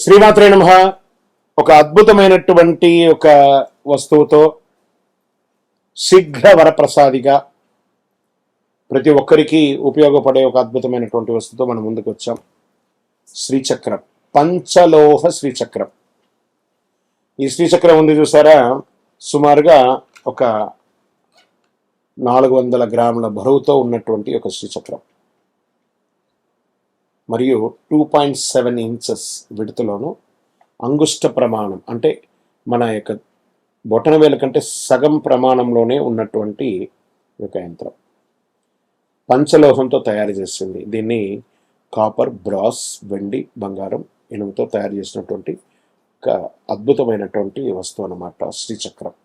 శ్రీమాత్రే నమః. ఒక అద్భుతమైనటువంటి ఒక వస్తువుతో శీఘ్ర వరప్రసాదిగా ప్రతి ఒక్కరికి ఉపయోగపడే ఒక అద్భుతమైనటువంటి వస్తువుతో మనం ముందుకు వచ్చాం. శ్రీచక్రం, పంచలోహ శ్రీచక్రం. ఈ శ్రీచక్రం ఉంది చూసారా, సుమారుగా ఒక 400 గ్రాముల బరువుతో ఉన్నటువంటి ఒక శ్రీచక్రం మరియు 2.7 ఇంచెస్ విడుతులోను అంగుష్ట ప్రమాణం అంటే మన యొక్క బొటన వేలు కంటే సగం ప్రమాణంలోనే ఉన్నటువంటి ఒక యంత్రం. పంచలోహంతో తయారు చేసింది. దీన్ని కాపర్, బ్రాస్, వెండి, బంగారం, ఇనుముతో తయారు చేసినటువంటి ఒక అద్భుతమైనటువంటి వస్తువు అన్నమాట శ్రీచక్రం.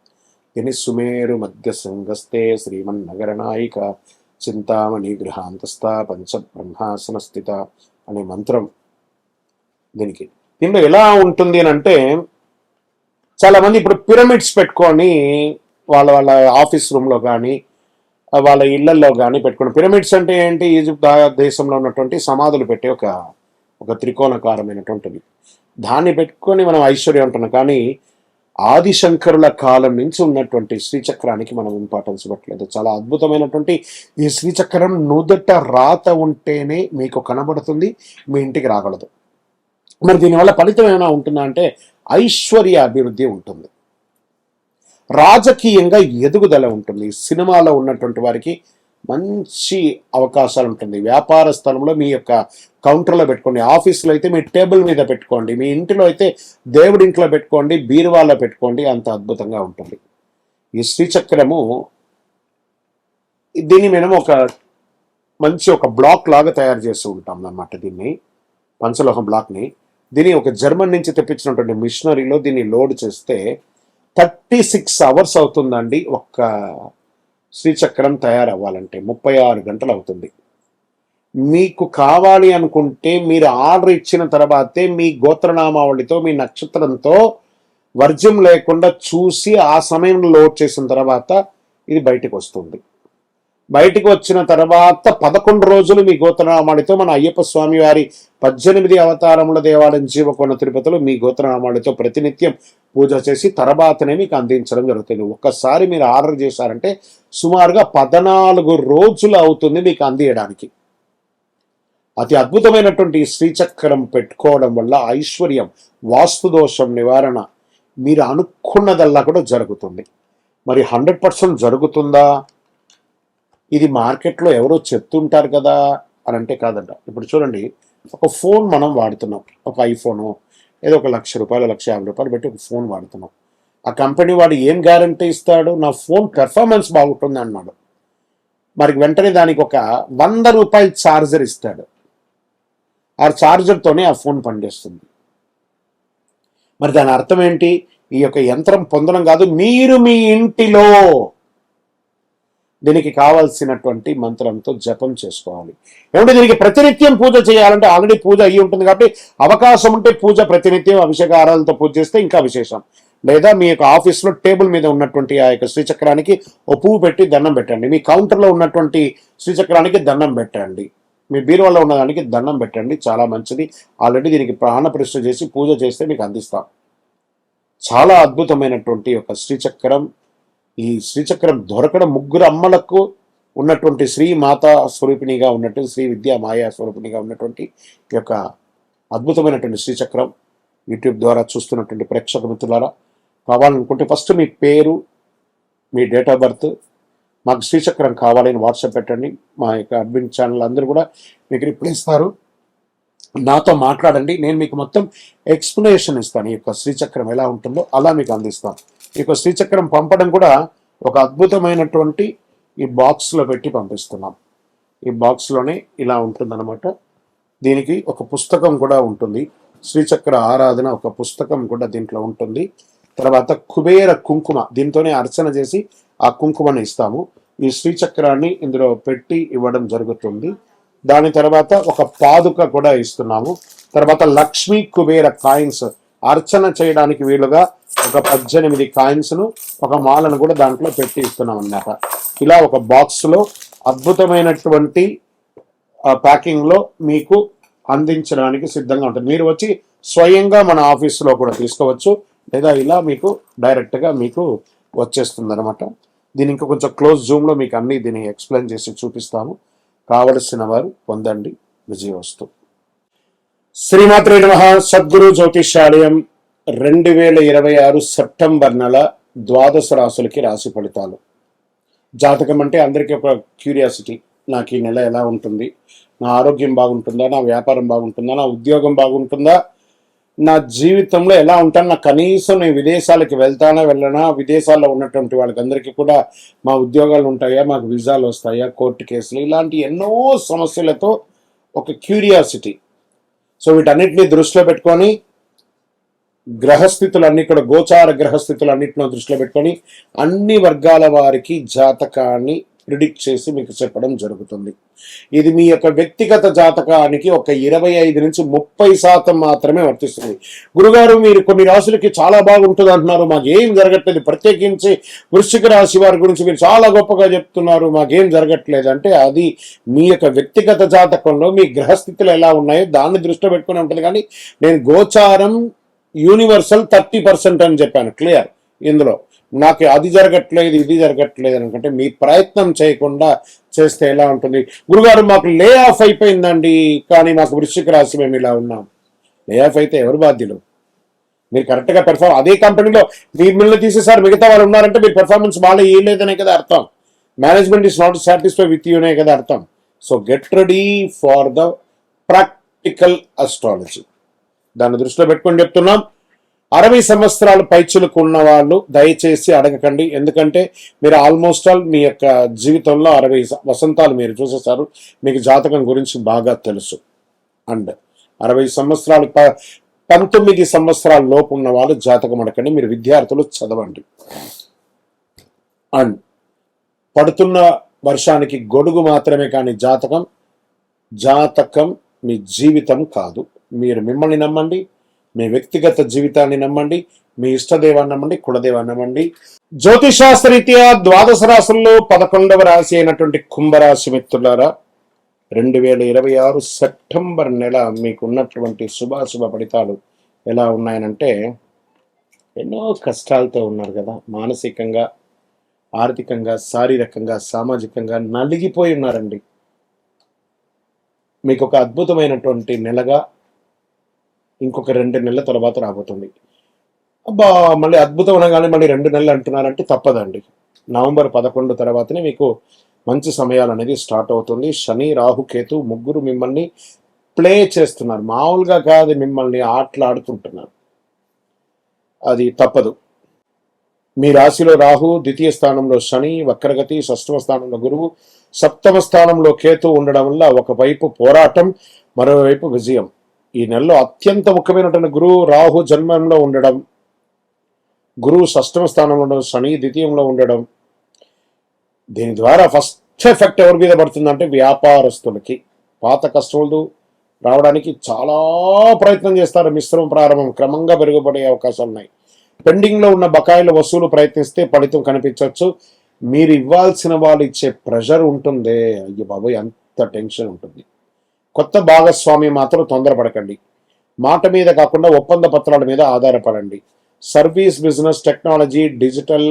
దీన్ని సుమేరు మధ్య సంగస్తే శ్రీమన్నగర నాయిక చింతామణి గృహాంతస్థ పంచ బ్రహ్మాసన స్థిత అనే మంత్రం దీనికి. దీనిలో ఎలా ఉంటుంది అని అంటే, చాలా మంది ఇప్పుడు పిరమిడ్స్ పెట్టుకొని వాళ్ళ వాళ్ళ ఆఫీస్ రూమ్లో కానీ వాళ్ళ ఇళ్లలో కానీ పెట్టుకుని. పిరమిడ్స్ అంటే ఏంటి? ఈజిప్ట్ దేశంలో ఉన్నటువంటి సమాధులు పెట్టే ఒక త్రికోణకారమైనటువంటిది. దాన్ని పెట్టుకొని మనం ఐశ్వర్యం అంటున్నాం. కానీ ఆదిశంకరుల కాలం నుంచి ఉన్నటువంటి శ్రీచక్రానికి మనం ఇంపార్టెన్స్ ఇవ్వట్లేదు. చాలా అద్భుతమైనటువంటి ఈ శ్రీచక్రం నుదుట రాత ఉంటేనే మీకు కనబడుతుంది, మీ ఇంటికి రాగలదు. మరి దీనివల్ల ఫలితం ఏమైనా ఉంటుందా అంటే ఐశ్వర్య అభివృద్ధి ఉంటుంది, రాజకీయంగా ఎదుగుదల ఉంటుంది, సినిమాలో ఉన్నటువంటి వారికి మంచి అవకాశాలు ఉంటుంది, వ్యాపార స్థలంలో మీ యొక్క కౌంటర్లో పెట్టుకోండి, ఆఫీస్లో అయితే మీ టేబుల్ మీద పెట్టుకోండి, మీ ఇంటిలో అయితే దేవుడి ఇంట్లో పెట్టుకోండి, బీరువాలో పెట్టుకోండి, అంత అద్భుతంగా ఉంటుంది ఈ శ్రీచక్రము. దీన్ని మేము మంచి ఒక బ్లాక్ లాగా తయారు చేస్తూ ఉంటాం అన్నమాట. దీన్ని పంచలోహం బ్లాక్ని దీన్ని ఒక జర్మన్ నుంచి తెప్పించినటువంటి మిషనరీలో దీన్ని లోడ్ చేస్తే 36 అవర్స్ అవుతుందండి ఒక్క శ్రీచక్రం తయారవ్వాలంటే. 36 గంటలు అవుతుంది. మీకు కావాలి అనుకుంటే మీరు ఆర్డర్ ఇచ్చిన తర్వాతే మీ గోత్రనామావళితో మీ నక్షత్రంతో వర్జ్యం లేకుండా చూసి ఆ సమయంలో లోడ్ చేసిన తర్వాత ఇది బయటకు వస్తుంది. బయటికి వచ్చిన తర్వాత 11 రోజులు మీ గోత్రనామాలతో మన అయ్యప్ప స్వామి వారి 18 అవతారముల దేవాలయం జీవకోణ తిరుపతిలో మీ గోత్రనామాలతో ప్రతినిత్యం పూజ చేసి తర్వాతనే మీకు అందించడం జరుగుతుంది. ఒక్కసారి మీరు ఆర్డర్ చేశారంటే సుమారుగా 14 రోజులు అవుతుంది మీకు అందియడానికి. అతి అద్భుతమైనటువంటి శ్రీచక్రం పెట్టుకోవడం వల్ల ఐశ్వర్యం, వాస్తు దోషం నివారణ, మీరు అనుకున్నదల్లా కూడా జరుగుతుంది. మరి 100% జరుగుతుందా? ఇది మార్కెట్లో ఎవరో చెప్తుంటారు కదా అని అంటే కాదంట. ఇప్పుడు చూడండి, ఒక ఫోన్ మనం వాడుతున్నాం, ఒక ఐఫోను ఏదో ఒక ₹1,00,000 ₹1,50,000 పెట్టి ఒక ఫోన్ వాడుతున్నాం. ఆ కంపెనీ వాడు ఏం గ్యారంటీ ఇస్తాడు? నా ఫోన్ పెర్ఫార్మెన్స్ బాగుంటుంది అన్నాడు. మరి వెంటనే దానికి ఒక ₹100 ఛార్జర్ ఇస్తాడు. ఆ ఛార్జర్తోనే ఆ ఫోన్ పనిచేస్తుంది. మరి దాని అర్థం ఏంటి? ఈ యొక్క యంత్రం పొందడం కాదు, మీరు మీ ఇంటిలో దీనికి కావాల్సినటువంటి మంత్రంతో జపం చేసుకోవాలి. ఏమంటే దీనికి ప్రతినిత్యం పూజ చేయాలంటే ఆల్రెడీ పూజ అయ్యి ఉంటుంది కాబట్టి అవకాశం ఉంటే పూజ ప్రతినిత్యం అభిషేక ఆరాధనతో పూజ చేస్తే ఇంకా విశేషం. లేదా మీ యొక్క ఆఫీస్లో టేబుల్ మీద ఉన్నటువంటి ఆ యొక్క శ్రీచక్రానికి ఓ పువ్వు పెట్టి దండం పెట్టండి, మీ కౌంటర్లో ఉన్నటువంటి శ్రీచక్రానికి దండం పెట్టండి, మీ బీరువాలో ఉన్నదానికి దండం పెట్టండి. చాలా మంచిది. ఆల్రెడీ దీనికి ప్రాణప్రతిష్ఠ చేసి పూజ చేస్తే మీకు అందిస్తాం. చాలా అద్భుతమైనటువంటి ఒక శ్రీచక్రం. ఈ శ్రీచక్రం దొరకడం 3 అమ్మలకు ఉన్నటువంటి శ్రీ మాతా స్వరూపిణిగా ఉన్నటువంటి శ్రీ విద్యా మాయా స్వరూపిణిగా ఉన్నటువంటి ఈ యొక్క అద్భుతమైనటువంటి శ్రీచక్రం యూట్యూబ్ ద్వారా చూస్తున్నటువంటి ప్రేక్షక మిత్రులారా, కావాలనుకుంటే ఫస్ట్ మీ పేరు, మీ డేట్ ఆఫ్ బర్త్, మాకు శ్రీచక్రం కావాలని వాట్సాప్ పెట్టండి. మా యొక్క అడ్మిన్ ఛానల్ అందరూ కూడా మీకు రిప్లై ఇస్తారు. నాతో మాట్లాడండి, నేను మీకు మొత్తం ఎక్స్ప్లెనేషన్ ఇస్తాను. ఈ యొక్క శ్రీచక్రం ఎలా ఉంటుందో అలా మీకు అందిస్తాను. ఈ యొక్క శ్రీచక్రం పంపడం కూడా ఒక అద్భుతమైనటువంటి ఈ బాక్స్లో పెట్టి పంపిస్తున్నాం. ఈ బాక్స్లోనే ఇలా ఉంటుందన్నమాట. దీనికి ఒక పుస్తకం కూడా ఉంటుంది, శ్రీచక్ర ఆరాధన ఒక పుస్తకం కూడా దీంట్లో ఉంటుంది. తర్వాత కుబేర కుంకుమ, దీంతోనే అర్చన చేసి ఆ కుంకుమను ఇస్తాము. ఈ శ్రీచక్రాన్ని ఇందులో పెట్టి ఇవ్వడం జరుగుతుంది. దాని తర్వాత ఒక పాదుక కూడా ఇస్తున్నాము. తర్వాత లక్ష్మీ కుబేర కాయిన్స్ అర్చన చేయడానికి వీలుగా ఒక 18 కాయిన్స్ను ఒక మాలను కూడా దాంట్లో పెట్టి ఇస్తున్నాం అన్నమాట. ఇలా ఒక బాక్స్లో అద్భుతమైనటువంటి ప్యాకింగ్లో మీకు అందించడానికి సిద్ధంగా ఉంటుంది. మీరు వచ్చి స్వయంగా మన ఆఫీసులో కూడా తీసుకోవచ్చు, లేదా ఇలా మీకు డైరెక్ట్గా మీకు వచ్చేస్తుంది అనమాట. దీని ఇంకా కొంచెం క్లోజ్ జూమ్లో మీకు అన్ని దీన్ని ఎక్స్ప్లెయిన్ చేసి చూపిస్తాము. కావలసిన వారు పొందండి. విజయవస్తు. శ్రీమాత్రే నమః. సద్గురు జ్యోతిష్యాలయం 2026 సెప్టెంబర్ నెల ద్వాదశ రాశులకి రాశి ఫలితాలు. జాతకం అంటే అందరికీ ఒక క్యూరియాసిటీ. నాకు ఈ నెల ఎలా ఉంటుంది, నా ఆరోగ్యం బాగుంటుందా, నా వ్యాపారం బాగుంటుందా, నా ఉద్యోగం బాగుంటుందా, నా జీవితంలో ఎలా ఉంటాను, నా కనీసం నేను విదేశాలకు వెళ్తానా వెళ్ళనా, విదేశాల్లో ఉన్నటువంటి వాళ్ళకందరికీ కూడా మా ఉద్యోగాలు ఉంటాయా, మాకు వీసాలు వస్తాయా, కోర్టు కేసులు, ఇలాంటి ఎన్నో సమస్యలతో ఒక క్యూరియాసిటీ. సో వీటన్నిటిని దృష్టిలో పెట్టుకొని గ్రహస్థితులన్నీ కూడా గోచార గ్రహస్థితులన్నింటిలో దృష్టిలో పెట్టుకొని అన్ని వర్గాల వారికి జాతకాన్ని ప్రిడిక్ట్ చేసి మీకు చెప్పడం జరుగుతుంది. ఇది మీ యొక్క వ్యక్తిగత జాతకానికి ఒక 25 నుంచి 30% మాత్రమే వర్తిస్తుంది. గురుగారు, మీరు కొన్ని రాశులకి చాలా బాగుంటుంది అంటున్నారు, మాకేం జరగట్లేదు, ప్రత్యేకించి వృశ్చిక రాశి వారి గురించి మీరు చాలా గొప్పగా చెప్తున్నారు, మాకేం జరగట్లేదు అంటే అది మీ యొక్క వ్యక్తిగత జాతకంలో మీ గ్రహస్థితులు ఎలా ఉన్నాయో దాన్ని దృష్టిలో పెట్టుకుని ఉంటుంది. కానీ నేను గోచారం యూనివర్సల్ 30% అని చెప్పాను, క్లియర్. ఇందులో నాకు అది జరగట్లేదు ఇది జరగట్లేదు అనుకుంటే మీ ప్రయత్నం చేయకుండా చేస్తే ఎలా ఉంటుంది? గురుగారు, మాకు లే ఆఫ్ అయిపోయిందండి, కానీ మాకు వృశ్చిక రాశి మేము ఇలా ఉన్నాం. లే ఆఫ్ అయితే ఎవరు బాధ్యులు? మీరు కరెక్ట్గా అదే కంపెనీలో మిమ్మల్ని తీసేసారు, మిగతా వాళ్ళు ఉన్నారంటే మీరు పెర్ఫార్మెన్స్ బాగా ఇవ్వలేదనే కదా అర్థం. Management is not satisfy with యూనే కదా అర్థం. So get ready for the practical astrology. దాన్ని దృష్టిలో పెట్టుకొని చెప్తున్నాం. 60 సంవత్సరాలు పైచులకు ఉన్న వాళ్ళు దయచేసి అడగకండి. ఎందుకంటే మీరు ఆల్మోస్ట్ ఆల్ మీ యొక్క జీవితంలో 60 వసంతాలు మీరు చూసేసారు, మీకు జాతకం గురించి బాగా తెలుసు. అండ్ 60 సంవత్సరాలు 19 సంవత్సరాల లోపు ఉన్న వాళ్ళు జాతకం అడగండి. మీరు విద్యార్థులు చదవండి. అండ్ పడుతున్న వర్షానికి గొడుగు మాత్రమే, కానీ జాతకం మీ జీవితం కాదు. మీరు మిమ్మల్ని నమ్మండి, మీ వ్యక్తిగత జీవితాన్ని నమ్మండి, మీ ఇష్టదేవాన్ని నమ్మండి, కులదేవాన్ని నమ్మండి. జ్యోతిశాస్త్రరీత్యా ద్వాదశ రాశుల్లో 11వ రాశి అయినటువంటి కుంభరాశి మిత్రులారా, 2026 సెప్టెంబర్ నెల మీకు ఉన్నటువంటి శుభాశుభ ఫలితాలు ఎలా ఉన్నాయనంటే, ఎన్నో కష్టాలతో ఉన్నారు కదా, మానసికంగా, ఆర్థికంగా, శారీరకంగా, సామాజికంగా నలిగిపోయి ఉన్నారండి. మీకు ఒక అద్భుతమైనటువంటి నెలగా ఇంకొక 2 నెలల తర్వాత రాబోతుంది. అబ్బా, మళ్ళీ అద్భుతం అనగానే మళ్ళీ 2 నెలలు అంటున్నారంటే తప్పదండి. నవంబర్ 11 తర్వాతనే మీకు మంచి సమయాలు అనేది స్టార్ట్ అవుతుంది. శని, రాహు, కేతు ముగ్గురు మిమ్మల్ని ప్లే చేస్తున్నారు, మామూలుగా కాదు, మిమ్మల్ని ఆటలాడుతుంటున్నారు. అది తప్పదు. మీ రాశిలో రాహు, ద్వితీయ స్థానంలో శని వక్రగతి, 6వ స్థానంలో గురువు, 7వ స్థానంలో కేతు ఉండడం వల్ల ఒకవైపు పోరాటం, మరోవైపు విజయం. ఈ నెలలో అత్యంత ముఖ్యమైనటువంటి గురువు రాహు జన్మంలో ఉండడం, గురువు 6వ స్థానంలో ఉండడం, శని ద్వితీయంలో ఉండడం. దీని ద్వారా ఫస్ట్ ఎఫెక్ట్ ఎవరి మీద పడుతుందంటే వ్యాపారస్తులకి. పాత కస్టమర్లు రావడానికి చాలా ప్రయత్నం చేస్తారు. మిశ్రమ ప్రారంభం క్రమంగా పెరుగుబడే అవకాశాలు ఉన్నాయి. పెండింగ్లో ఉన్న బకాయిల వసూలు ప్రయత్నిస్తే ఫలితం కనిపించవచ్చు. మీరు ఇవ్వాల్సిన వాళ్ళు ఇచ్చే ప్రెషర్ ఉంటుందే, అయ్యో బాబోయ్, అంత టెన్షన్ ఉంటుంది. కొత్త భాగస్వామి మాత్రం తొందరపడకండి. మాట మీద కాకుండా ఒప్పంద పత్రాల మీద ఆధారపడండి. Service, business, technology, digital,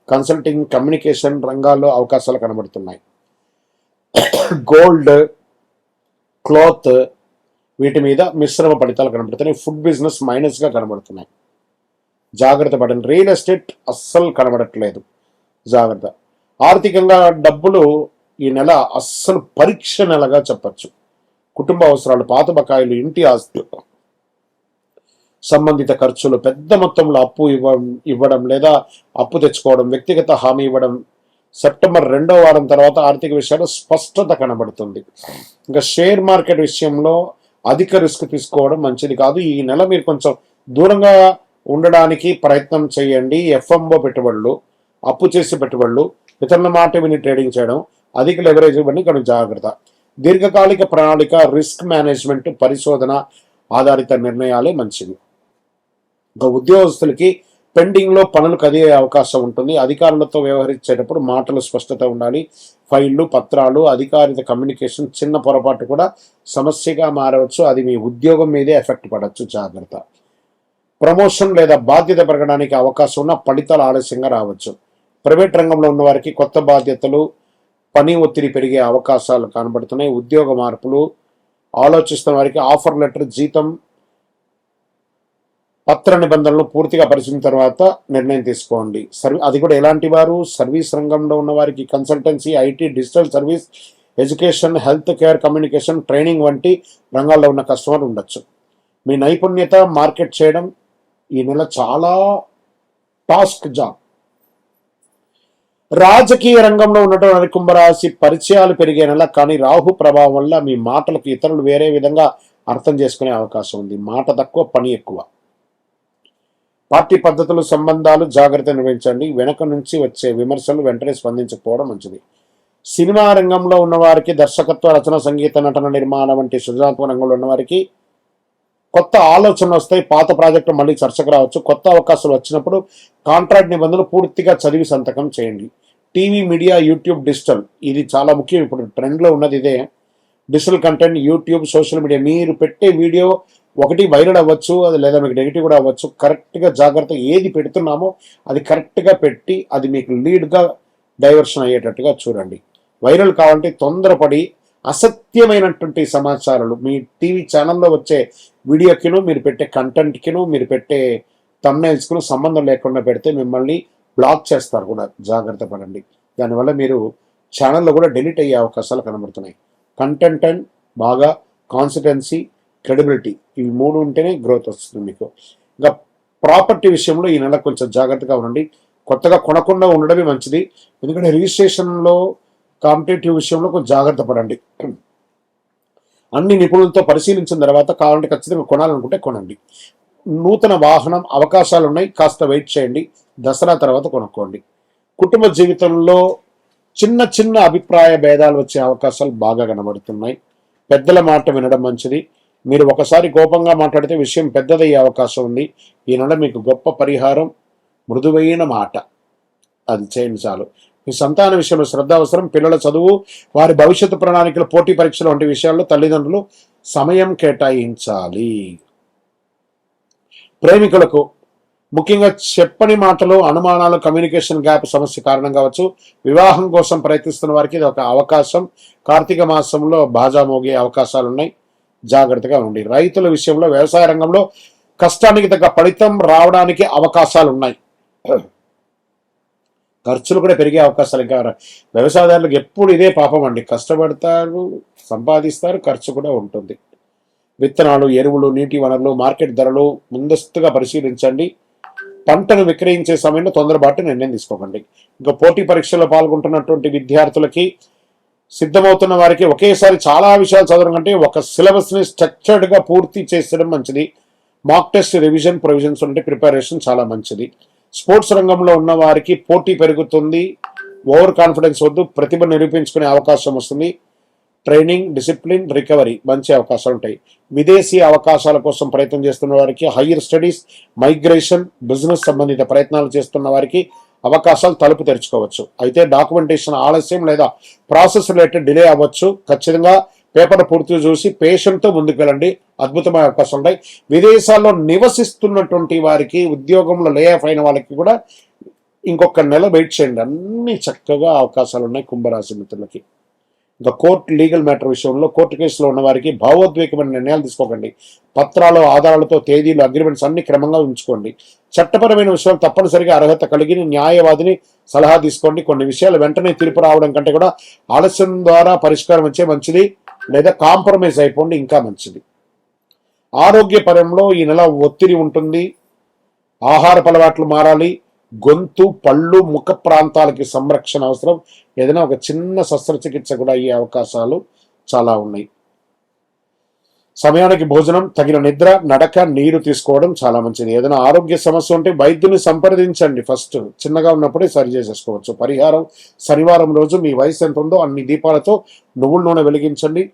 consulting, communication రంగాల్లో అవకాశాలు కనబడుతున్నాయి. గోల్డ్, క్లాత్, వీటి మీద మిశ్రమ ఫలితాలు కనబడుతున్నాయి. ఫుడ్ బిజినెస్ మైనస్గా కనబడుతున్నాయి, జాగ్రత్త పడండి. రియల్ ఎస్టేట్ అస్సలు కనబడట్లేదు, జాగ్రత్త. ఆర్థికంగా డబ్బులు ఈ నెల అస్సలు పరీక్ష నెలగా చెప్పచ్చు. కుటుంబ అవసరాలు, పాత బకాయిలు, ఇంటి ఆస్తి సంబంధిత ఖర్చులు, పెద్ద మొత్తంలో అప్పు ఇవ్వడం లేదా అప్పు తెచ్చుకోవడం, వ్యక్తిగత హామీ ఇవ్వడం. సెప్టెంబర్ 2వ వారం తర్వాత ఆర్థిక విషయాల్లో స్పష్టత కనబడుతుంది. ఇంకా షేర్ మార్కెట్ విషయంలో అధిక రిస్క్ తీసుకోవడం మంచిది కాదు. ఈ నెల మీరు కొంచెం దూరంగా ఉండడానికి ప్రయత్నం చేయండి. ఎఫ్ఎంఓ పెట్టుబడులు, అప్పు చేసి పెట్టుబడులు, ఇతరుల మాట విని ట్రేడింగ్ చేయడం, అధిక లెవరేజ్ ఇవన్నీ కొంచెం జాగ్రత్త. దీర్ఘకాలిక ప్రణాళిక, రిస్క్ మేనేజ్మెంట్, పరిశోధన ఆధారిత నిర్ణయాలే మంచివి. ఇంకా ఉద్యోగస్తులకి పెండింగ్లో పనులు కదిలే అవకాశం ఉంటుంది. అధికారులతో వ్యవహరించేటప్పుడు మాటలు స్పష్టత ఉండాలి. ఫైళ్లు, పత్రాలు, అధికారిత కమ్యూనికేషన్ చిన్న పొరపాటు కూడా సమస్యగా మారవచ్చు. అది మీ ఉద్యోగం మీదే ఎఫెక్ట్ పడవచ్చు. జాగ్రత్త. ప్రమోషన్ లేదా బాధ్యత పెరగడానికి అవకాశం ఉన్న ఫలితాలు ఆలస్యంగా రావచ్చు. ప్రైవేట్ రంగంలో ఉన్న వారికి కొత్త బాధ్యతలు, పని ఒత్తిడి పెరిగే అవకాశాలు కనబడుతున్నాయి. ఉద్యోగ మార్పులు ఆలోచిస్తున్న వారికి ఆఫర్ లెటర్, జీతం, పత్ర నిబంధనలు పూర్తిగా పరిశీలించిన తర్వాత నిర్ణయం తీసుకోండి. అది కూడా ఎలాంటి వారు? సర్వీస్ రంగంలో ఉన్న వారికి consultancy, IT, digital service, education, health care, communication, training వంటి రంగాల్లో ఉన్న కస్టమర్ ఉండొచ్చు. మీ నైపుణ్యత మార్కెట్ చేయడం ఈ నెల చాలా టాస్క్ జాబ్. రాజకీయ రంగంలో ఉన్నటువంటి కుంభరాశి పరిచయాలు పెరిగే నెల, కానీ రాహు ప్రభావం వల్ల మీ మాటలకు ఇతరులు వేరే విధంగా అర్థం చేసుకునే అవకాశం ఉంది. మాట తక్కువ, పని ఎక్కువ. పార్టీ పద్ధతులు, సంబంధాలు జాగ్రత్త నిర్వహించండి. వెనక నుంచి వచ్చే విమర్శలు వెంటనే స్పందించకపోవడం మంచిది. సినిమా రంగంలో ఉన్నవారికి, దర్శకత్వ, రచన, సంగీత, నటన, నిర్మాణం వంటి సృజనాత్మక రంగంలో ఉన్నవారికి కొత్త ఆలోచనలు వస్తాయి. పాత ప్రాజెక్టు మళ్ళీ చర్చకు రావచ్చు. కొత్త అవకాశాలు వచ్చినప్పుడు కాంట్రాక్ట్ నిబంధనలు పూర్తిగా చదివి సంతకం చేయండి. టీవీ, మీడియా, యూట్యూబ్, డిజిటల్ ఇది చాలా ముఖ్యం. ఇప్పుడు ట్రెండ్లో ఉన్నది ఇదే. Digital content, YouTube, social media. మీరు పెట్టే వీడియో ఒకటి వైరల్ అవ్వచ్చు, అది లేదా మీకు నెగిటివ్ కూడా అవ్వచ్చు. కరెక్ట్గా జాగ్రత్త, ఏది పెడుతున్నామో అది కరెక్ట్గా పెట్టి అది మీకు లీడ్గా డైవర్షన్ అయ్యేటట్టుగా చూడండి. వైరల్ కావాలంటే తొందరపడి అసత్యమైనటువంటి సమాచారాలు మీ టీవీ ఛానల్లో వచ్చే వీడియోకిను, మీరు పెట్టే కంటెంట్కిను, మీరు పెట్టే థంబ్నెయిల్స్కిను సంబంధం లేకుండా పెడితే మిమ్మల్ని బ్లాక్ చేస్తారు కూడా. జాగ్రత్త పడండి. దానివల్ల మీరు ఛానల్లో కూడా డిలీట్ అయ్యే అవకాశాలు కనబడుతున్నాయి. కంటెంట్ అండ్ బాగా కాన్సిస్టెన్సీ, క్రెడిబిలిటీ ఇవి మూడు ఉంటేనే గ్రోత్ వస్తుంది మీకు. ఇంకా ప్రాపర్టీ విషయంలో ఈ నెల కొంచెం జాగ్రత్తగా ఉండండి. కొత్తగా కొనకుండా ఉండడమే మంచిది. ఎందుకంటే రిజిస్ట్రేషన్లో, కాంపిటేటివ్ విషయంలో కొంచెం జాగ్రత్త పడండి. అన్ని నిపుణులతో పరిశీలించిన తర్వాత కావాలంటే ఖచ్చితంగా కొనాలనుకుంటే కొనండి. నూతన వాహనం అవకాశాలు ఉన్నాయి, కాస్త వెయిట్ చేయండి. దసరా తర్వాత కొనుక్కోండి. కుటుంబ జీవితంలో చిన్న చిన్న అభిప్రాయ భేదాలు వచ్చే అవకాశాలు బాగా కనబడుతున్నాయి. పెద్దల మాట వినడం మంచిది. మీరు ఒకసారి కోపంగా మాట్లాడితే విషయం పెద్దదయ్యే అవకాశం ఉంది. ఈ నెల మీకు గొప్ప పరిహారం మృదువైన మాట, అది చేయండి చాలు. మీ సంతాన విషయంలో శ్రద్ధ అవసరం. పిల్లల చదువు, వారి భవిష్యత్తు ప్రణాళికలు, పోటీ పరీక్షలు వంటి విషయాల్లో తల్లిదండ్రులు సమయం కేటాయించాలి. ప్రేమికులకు ముఖ్యంగా చెప్పని మాటలు, అనుమానాలు, కమ్యూనికేషన్ గ్యాప్ సమస్య కారణం కావచ్చు. వివాహం కోసం ప్రయత్నిస్తున్న వారికి ఇది ఒక అవకాశం. కార్తీక మాసంలో బాజా మోగే అవకాశాలు ఉన్నాయి. జాగ్రత్తగా ఉండి. రైతుల విషయంలో వ్యవసాయ రంగంలో కష్టానికి తగ్గ ఫలితం రావడానికి అవకాశాలు ఉన్నాయి. ఖర్చులు కూడా పెరిగే అవకాశాలు. ఇంకా వ్యవసాయదారులకు ఎప్పుడు ఇదే పాపం అండి. కష్టపడతారు, సంపాదిస్తారు, ఖర్చు కూడా ఉంటుంది. విత్తనాలు, ఎరువులు, నీటి వనరులు, మార్కెట్ ధరలు ముందస్తుగా పరిశీలించండి. పంటను విక్రయించే సమయంలో తొందరపాటు నిర్ణయం తీసుకోకండి. ఇంకా పోటీ పరీక్షల్లో పాల్గొంటున్నటువంటి విద్యార్థులకి, సిద్ధమవుతున్న వారికి ఒకేసారి చాలా విషయాలు చదవడం కంటే ఒక సిలబస్ని స్ట్రక్చర్డ్గా పూర్తి చేసడం మంచిది. మాక్ టెస్ట్, రివిజన్, ప్రొవిజన్స్ ఉంటే ప్రిపరేషన్ చాలా మంచిది. స్పోర్ట్స్ రంగంలో ఉన్న వారికి పోటీ పెరుగుతుంది. ఓవర్ కాన్ఫిడెన్స్ వద్దు, ప్రతిభ నిరూపించుకునే అవకాశం వస్తుంది. ట్రైనింగ్, డిసిప్లిన్, రికవరీ మంచి అవకాశాలు ఉంటాయి. విదేశీ అవకాశాల కోసం ప్రయత్నం చేస్తున్న వారికి, హైయర్ స్టడీస్, మైగ్రేషన్, బిజినెస్ సంబంధిత ప్రయత్నాలు చేస్తున్న వారికి అవకాశాలు తలుపు తెరుచుకోవచ్చు. అయితే డాక్యుమెంటేషన్ ఆలస్యం లేదా ప్రాసెస్ రిలేటెడ్ డిలే అవ్వచ్చు. ఖచ్చితంగా పేపర్ పూర్తిగా చూసి పేషెంట్తో ముందుకు వెళ్ళండి. అద్భుతమైన అవకాశాలు ఉంటాయి. విదేశాల్లో నివసిస్తున్నటువంటి వారికి, ఉద్యోగంలో లే ఆఫ్ అయిన వాళ్ళకి కూడా ఇంకొక నెల వెయిట్ చేయండి. అన్ని చక్కగా అవకాశాలు ఉన్నాయి కుంభరాశి మిత్రులకి. ఇంకా కోర్టు, లీగల్ మ్యాటర్ విషయంలో కోర్టు కేసులో ఉన్న వారికి భావోద్వేగమైన నిర్ణయాలు తీసుకోకండి. పత్రాలు, ఆధారాలతో తేదీలు, అగ్రిమెంట్స్ అన్ని క్రమంగా ఉంచుకోండి. చట్టపరమైన విషయాలు తప్పనిసరిగా అర్హత కలిగిన న్యాయవాదిని సలహా తీసుకోండి. కొన్ని విషయాలు వెంటనే తీర్పు రావడం కంటే కూడా ఆలస్యం ద్వారా పరిష్కారం వచ్చే మంచిది, లేదా కాంప్రమైజ్ అయిపోండి, ఇంకా మంచిది. ఆరోగ్యపరంలో ఈ నెల ఒత్తిడి ఉంటుంది. ఆహారపు అలవాట్లు మారాలి. గొంతు, పళ్ళు, ముఖ ప్రాంతాలకి సంరక్షణ అవసరం. ఏదైనా ఒక చిన్న శస్త్రచికిత్స కూడా అయ్యే అవకాశాలు చాలా ఉన్నాయి. సమయానికి భోజనం, తగిన నిద్ర, నడక, నీరు తీసుకోవడం చాలా మంచిది. ఏదైనా ఆరోగ్య సమస్య ఉంటే వైద్యుని సంప్రదించండి. ఫస్ట్ చిన్నగా ఉన్నప్పుడే సరి చేసేసుకోవచ్చు. పరిహారం, శనివారం రోజు మీ వయసు ఎంత ఉందో అన్ని దీపాలతో నువ్వుల నూనె వెలిగించండి.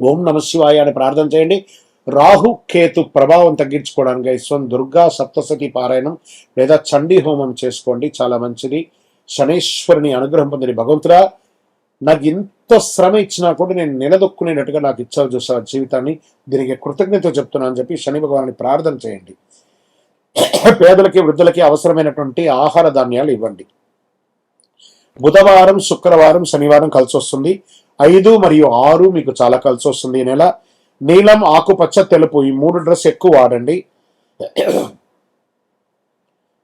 ఓం నమ శివాయ అని ప్రార్థన చేయండి. రాహు కేతు ప్రభావం తగ్గించుకోవడానికి ఇష్టం దుర్గా సప్తసతి పారాయణం లేదా చండీ హోమం చేసుకోండి, చాలా మంచిది. శనేశ్వరుని అనుగ్రహం పొందిన భగవంతుడా, నాకు ఎంత శ్రమ ఇచ్చినా కూడా నేను నిలదొక్కునేటట్టుగా నాకు ఇచ్చావు చూసా జీవితాన్ని, దీనికి కృతజ్ఞత చెప్తున్నా అని చెప్పి శని భగవాన్ని ప్రార్థన చేయండి. పేదలకి వృద్ధులకి అవసరమైనటువంటి ఆహార ధాన్యాలు ఇవ్వండి. బుధవారం, శుక్రవారం, శనివారం కలిసి వస్తుంది. 5 మరియు 6 మీకు చాలా కలిసి వస్తుంది ఈ నెల. నీలం, ఆకుపచ్చ, తెలుపు ఈ 3 డ్రెస్ ఎక్కువ వాడండి.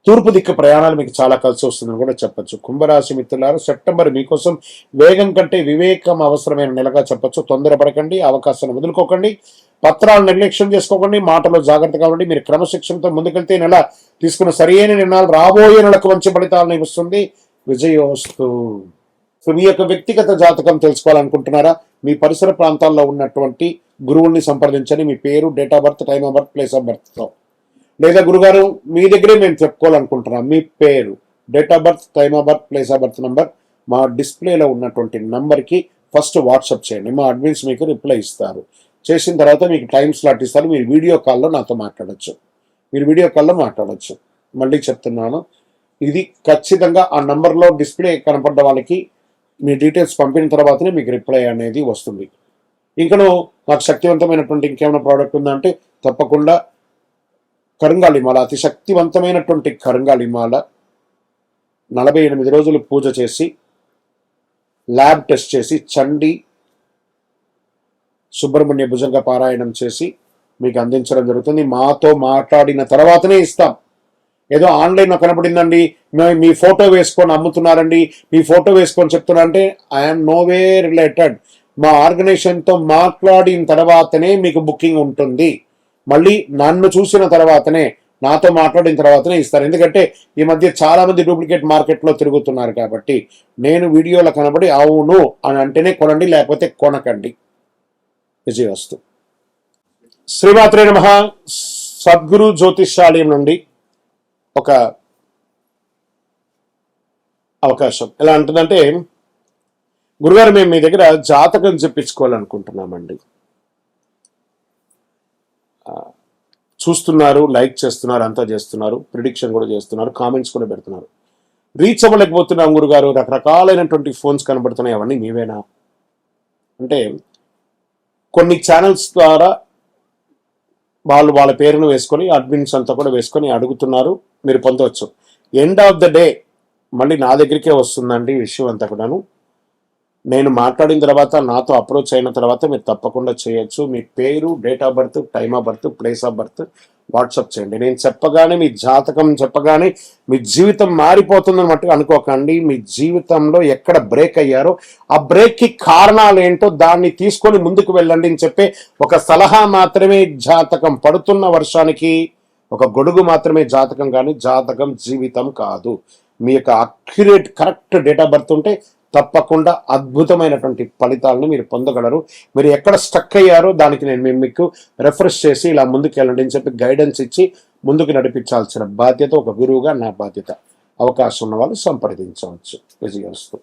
తూర్పు దిక్కు ప్రయాణాలు మీకు చాలా కలిసి వస్తుందని కూడా చెప్పచ్చు. కుంభరాశి మిత్రులారు, సెప్టెంబర్ మీకోసం వేగం కంటే వివేకం అవసరమైన నెలగా చెప్పచ్చు. తొందరపడకండి, అవకాశాన్ని వదులుకోకండి, పత్రాలు నిర్లక్ష్యం చేసుకోకండి, మాటలో జాగ్రత్తగా ఉండి మీరు క్రమశిక్షణతో ముందుకెళ్తే నెల తీసుకున్న సరైన నిర్ణయాలు రాబోయే నెలకు మంచి ఫలితాలను ఇస్తుంది. విజయోస్తు. మీ యొక్క వ్యక్తిగత జాతకం తెలుసుకోవాలనుకుంటున్నారా? మీ పరిసర ప్రాంతాల్లో ఉన్నటువంటి గురువుల్ని సంప్రదించండి. మీ పేరు, date of birth, time of birth, place of బర్త్తో. లేదా గురుగారు మీ దగ్గరే మేము చెప్పుకోవాలనుకుంటున్నాం, మీ పేరు, date of birth, time of birth, place of birth number మా డిస్ప్లేలో ఉన్నటువంటి నంబర్కి ఫస్ట్ వాట్సాప్ చేయండి. మా అడ్మిన్స్ మీకు రిప్లై ఇస్తారు. చేసిన తర్వాత మీకు టైం స్లాట్ ఇస్తారు. మీరు వీడియో కాల్లో నాతో మాట్లాడచ్చు. మళ్ళీ చెప్తున్నాను, ఇది ఖచ్చితంగా ఆ నంబర్లో డిస్ప్లే కనపడ్డ వాళ్ళకి మీ డీటెయిల్స్ పంపిన తర్వాతనే మీకు రిప్లై అనేది వస్తుంది. ఇంకను నాకు శక్తివంతమైనటువంటి ఇంకేమైనా ప్రోడక్ట్ ఉందంటే తప్పకుండా కరుంగాళిమాల, అతి శక్తివంతమైనటువంటి కరుంగాళిమాల 48 రోజులు పూజ చేసి ల్యాబ్ టెస్ట్ చేసి చండీ సుబ్రహ్మణ్య భుజంగ పారాయణం చేసి మీకు అందించడం జరుగుతుంది. మాతో మాట్లాడిన తర్వాతనే ఇస్తాం. ఏదో ఆన్లైన్లో కనపడిందండి, మీ ఫోటో వేసుకొని అమ్ముతున్నారండి, మీ ఫోటో వేసుకొని చెప్తున్నా అంటే ఐఎమ్ నోవే రిలేటెడ్. మా ఆర్గనైజేషన్తో మాట్లాడిన తర్వాతనే మీకు బుకింగ్ ఉంటుంది. మళ్ళీ నన్ను చూసిన తర్వాతనే, నాతో మాట్లాడిన తర్వాతనే ఇస్తారు. ఎందుకంటే ఈ మధ్య చాలా మంది డూప్లికేట్ మార్కెట్లో తిరుగుతున్నారు కాబట్టి నేను వీడియోలో కనబడి అవును అని అంటేనే కొనండి, లేకపోతే కొనకండి. విజయవస్తు. శ్రీమాత్రే నమః. సద్గురు జ్యోతిష్యాలయం నుండి ఒక అవకాశం ఎలా ఉంటుందంటే, గురుగారు మేము మీ దగ్గర జాతకం చెప్పించుకోవాలనుకుంటున్నామండి. చూస్తున్నారు, లైక్ చేస్తున్నారు, అంతా చేస్తున్నారు, ప్రిడిక్షన్ కూడా చేస్తున్నారు, కామెంట్స్ కూడా పెడుతున్నారు. రీచ్ అవ్వలేకపోతున్నాం గురుగారు, రకరకాలైనటువంటి ఫోన్స్ కనబడుతున్నాయి, అవన్నీ మీవేనా అంటే, కొన్ని ఛానల్స్ ద్వారా వాళ్ళు వాళ్ళ పేరును వేసుకొని అడ్మిన్స్ అంతా కూడా వేసుకొని అడుగుతున్నారు, మీరు పొందవచ్చు. ఎండ్ ఆఫ్ ద డే మళ్ళీ నా దగ్గరికే వస్తుందండి విషయం అంతా కూడాను. నేను మాట్లాడిన తర్వాత, నాతో అప్రోచ్ అయిన తర్వాత మీరు తప్పకుండా చేయొచ్చు. మీ పేరు, date of birth, time of birth, place of birth WhatsApp చేయండి. నేను చెప్పగానే, మీ జాతకం చెప్పగానే మీ జీవితం మారిపోతుందని మట్టుగా అనుకోకండి. మీ జీవితంలో ఎక్కడ బ్రేక్ అయ్యారో ఆ బ్రేక్కి కారణాలు ఏంటో దాన్ని తీసుకొని ముందుకు వెళ్ళండి అని చెప్పే ఒక సలహా మాత్రమే జాతకం. పడుతున్న వర్షానికి ఒక గొడుగు మాత్రమే జాతకం, కానీ జాతకం జీవితం కాదు. మీ యొక్క accurate correct date of birth ఉంటే తప్పకుండా అద్భుతమైనటువంటి ఫలితాలను మీరు పొందగలరు. మీరు ఎక్కడ స్టక్ అయ్యారో దానికి నేను మీకు రెఫరెన్స్ చేసి ఇలా ముందుకు వెళ్ళండి అని చెప్పి గైడెన్స్ ఇచ్చి ముందుకు నడిపించాల్సిన బాధ్యత ఒక గురువుగా నా బాధ్యత. అవకాశం ఉన్న వాళ్ళు సంప్రదించవచ్చు. విజయవస్తు.